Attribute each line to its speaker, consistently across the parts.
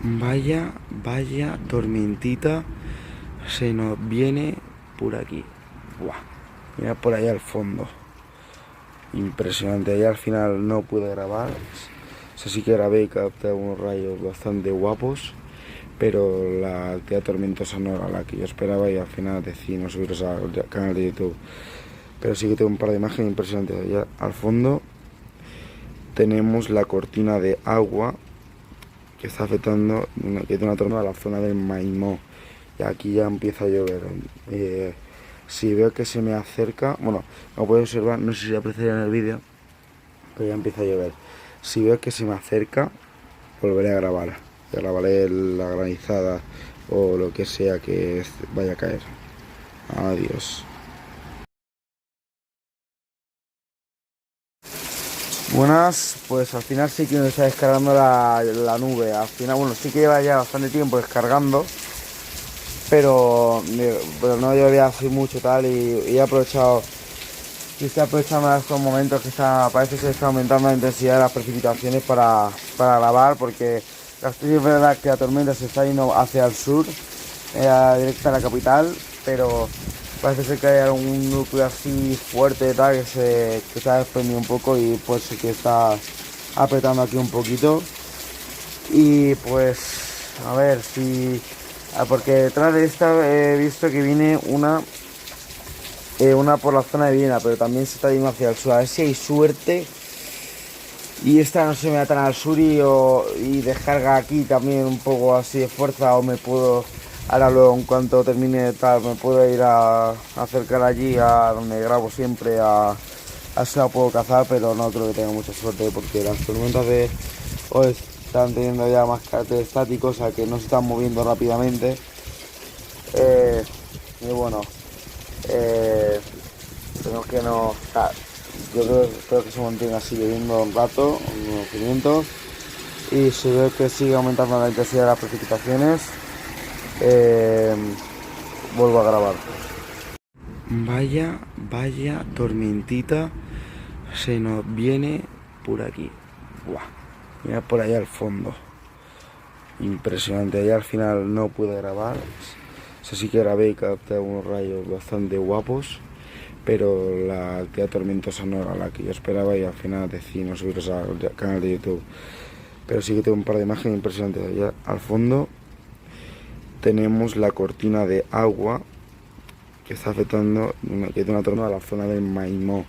Speaker 1: Vaya tormentita se nos viene por aquí. Buah, mira por allá al fondo. Impresionante. Allá al final no pude grabar. O sea, sí que grabé y capté unos rayos bastante guapos. Pero la actividad tormentosa no era la que yo esperaba y al final decidí no subirlos al canal de YouTube. Pero sí que tengo un par de imágenes impresionantes. Allá al fondo tenemos la cortina de agua que está afectando, que tiene una tormenta a la zona del Maimó. Y aquí ya empieza a llover. Si veo que se me acerca, bueno, como podéis observar, no sé si apreciaréis en el vídeo, pero ya empieza a llover. Si veo que se me acerca, volveré a grabar. Grabaré la granizada o lo que sea que vaya a caer. Adiós. Buenas, pues al final sí que me está descargando la nube. Al final, bueno, sí que lleva ya bastante tiempo descargando, pero no llevaría así mucho tal y he aprovechado. Y estoy aprovechando estos momentos que parece que se está aumentando la intensidad de las precipitaciones para grabar, porque es verdad que la tormenta se está yendo hacia el sur, directa a la capital, pero parece ser que hay algún núcleo así fuerte tal, que está desprendiendo un poco y pues sí que está apretando aquí un poquito. Y pues a ver si... porque detrás de esta he visto que viene una por la zona de Viena, pero también se está yendo hacia el sur. A ver si hay suerte y esta no se me da tan al sur y descarga aquí también un poco así de fuerza, o me puedo, ahora luego en cuanto termine tal, me puedo ir a acercar allí a donde grabo siempre, a si la puedo cazar, pero no creo que tenga mucha suerte porque las tormentas de hoy están teniendo ya más carácter estático, o sea que no se están moviendo rápidamente. Y bueno, tenemos que no... O sea, yo creo que se mantiene así lloviendo un rato, unos 500. Y si veo que sigue aumentando la intensidad de las precipitaciones, vuelvo a grabar. Vaya tormentita se nos viene por aquí. Buah, mira por allá al fondo. Impresionante. Allá al final no pude grabar. O sea, sí que grabé y capté unos rayos bastante guapos, pero la actividad tormentosa no era la que yo esperaba y al final decidí no subirlos al canal de YouTube. Pero sí que tengo un par de imágenes impresionantes. Allá al fondo tenemos la cortina de agua que está afectando, que tiene una tormenta a la zona del Maimó.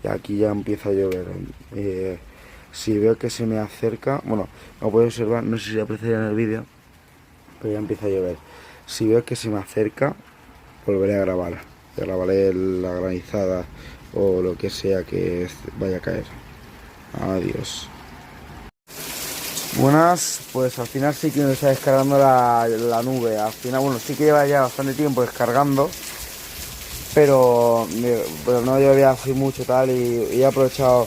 Speaker 1: Y aquí ya empieza a llover. Si veo que se me acerca, bueno, como podéis observar, no sé si apreciaréis en el vídeo, pero ya empieza a llover. Si veo que se me acerca, volveré a grabar. Grabaré la granizada o lo que sea que vaya a caer. Adiós. Buenas, pues al final sí que me está descargando la nube. Al final, bueno, sí que lleva ya bastante tiempo descargando, pero no llevaría así mucho tal y he aprovechado.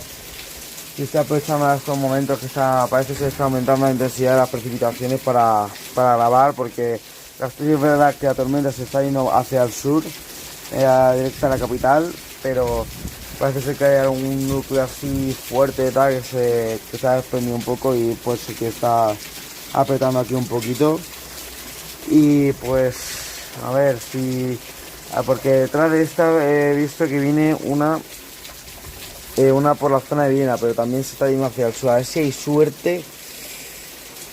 Speaker 1: Y estoy aprovechando estos momentos que parece que se está aumentando la intensidad de las precipitaciones para grabar, porque es verdad que la tormenta se está yendo hacia el sur, directa a la capital, pero parece ser que hay algún núcleo así fuerte tal, que está desprendiendo un poco y pues sí que está apretando aquí un poquito. Y pues a ver si... porque detrás de esta he visto que viene una por la zona de Viena, pero también se está yendo hacia el sur. A ver si hay suerte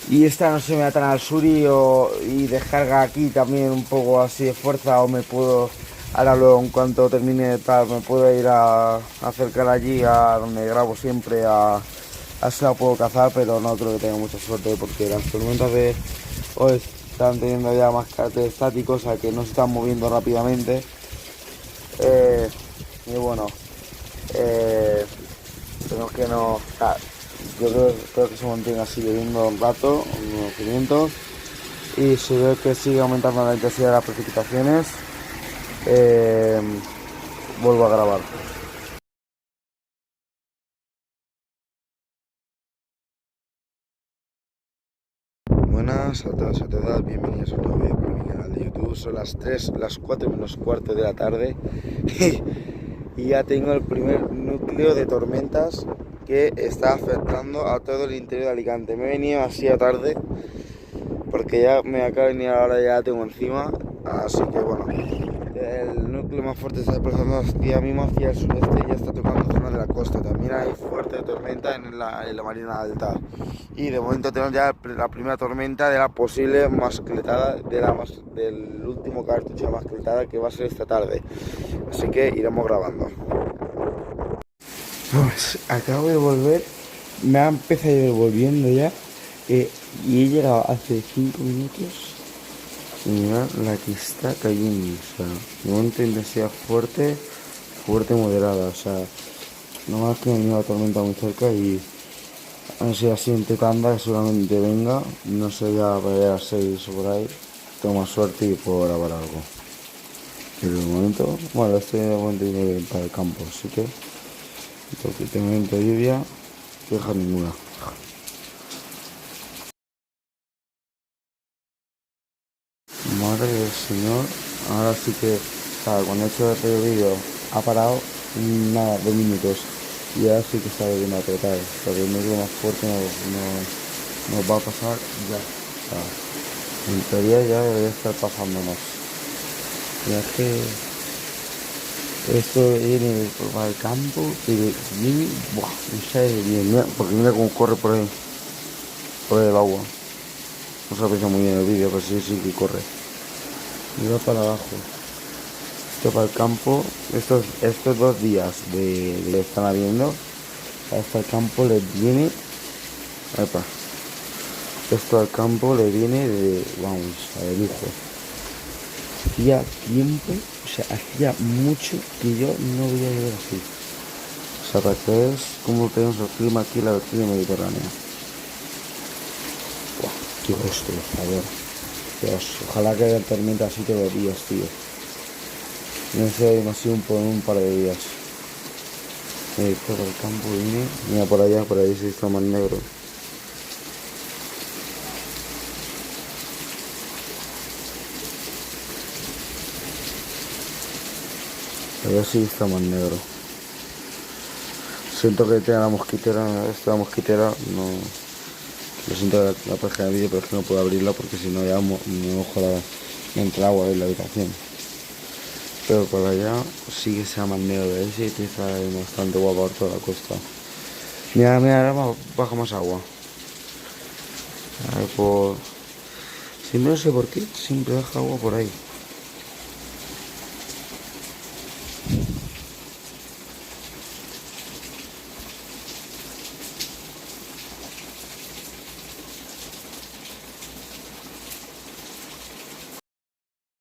Speaker 1: y esta no se me da tan al sur y descarga aquí también un poco así de fuerza, o me puedo, ahora luego en cuanto termine tal, me puedo ir a acercar allí a donde grabo siempre, a si la puedo cazar, pero no creo que tenga mucha suerte porque las tormentas de hoy están teniendo ya más carácter estático, o sea que no se están moviendo rápidamente. Y bueno, tenemos que no... O sea, yo creo que se mantiene así lloviendo un rato, unos 500. Y si veo que sigue aumentando la intensidad de las precipitaciones, vuelvo a grabar. Buenas a todos y a todas, bienvenidos a un nuevo vídeo para mi canal de YouTube. Son las 4 menos cuarto de la tarde y ya tengo el primer núcleo de tormentas que está afectando a todo el interior de Alicante. Me he venido así a tarde porque ya me acaba de venir ahora, ya la tengo encima, así que bueno, el núcleo más fuerte está desplazando hacia mismo hacia el sureste y ya está tocando zona de la costa. También hay fuerte tormenta en la Marina Alta y de momento tenemos ya la primera tormenta de la posible mascletada, del último cartucho de mascletada que va a ser esta tarde, así que iremos grabando. Pues acabo de volver, me ha empezado a ir volviendo ya y he llegado hace 5 minutos y mirad la que está cayendo, o sea, de momento intensidad fuerte, fuerte moderada, o sea, nomás que me ha venido la tormenta muy cerca y así la siguiente tanda que seguramente venga, no sé ya para allá a las 6 o por ahí, tengo más suerte y puedo grabar algo. Pero de momento, bueno, estoy de momento yendo para el campo, así que de momento lluvia, queja ninguna. Madre del Señor, ahora sí que, cuando he hecho este vídeo ha parado nada, 2 minutos y ahora sí que está volviendo a apretar, porque el núcleo más fuerte nos va a pasar ya. O sea, en teoría ya debería estar pasándonos. Y es que esto viene para el campo y viene, buah, no sé bien, mira, porque mira cómo corre por ahí el agua. No se aprecia muy bien el vídeo, pero sí que corre. Y va para abajo. Esto para el campo, estos 2 días de que están habiendo, hasta el campo les viene, epa, esto al campo le viene vamos, de lujo. Hacía tiempo, o sea, hacía mucho que yo no veía llover así. O sea, para que veas cómo tenemos el clima aquí, la vertiente mediterránea. Buah, qué gusto, a ver. Dios, ojalá que haya tormenta así todos los días, tío. No sé, más por un par de días. Por el campo viene. Mira por allá, por ahí se está más negro. Allá sí está más negro. Siento que tenga la mosquitera, esta mosquitera, no. Lo siento la página del vídeo, pero es que no puedo abrirla porque si no ya me mojo me entra agua en la habitación. Pero por allá sí que sea más negro, ese sí está bastante guapa por toda la costa. Mira, ahora baja más agua. A ver, si no sé por qué, siempre baja agua por ahí.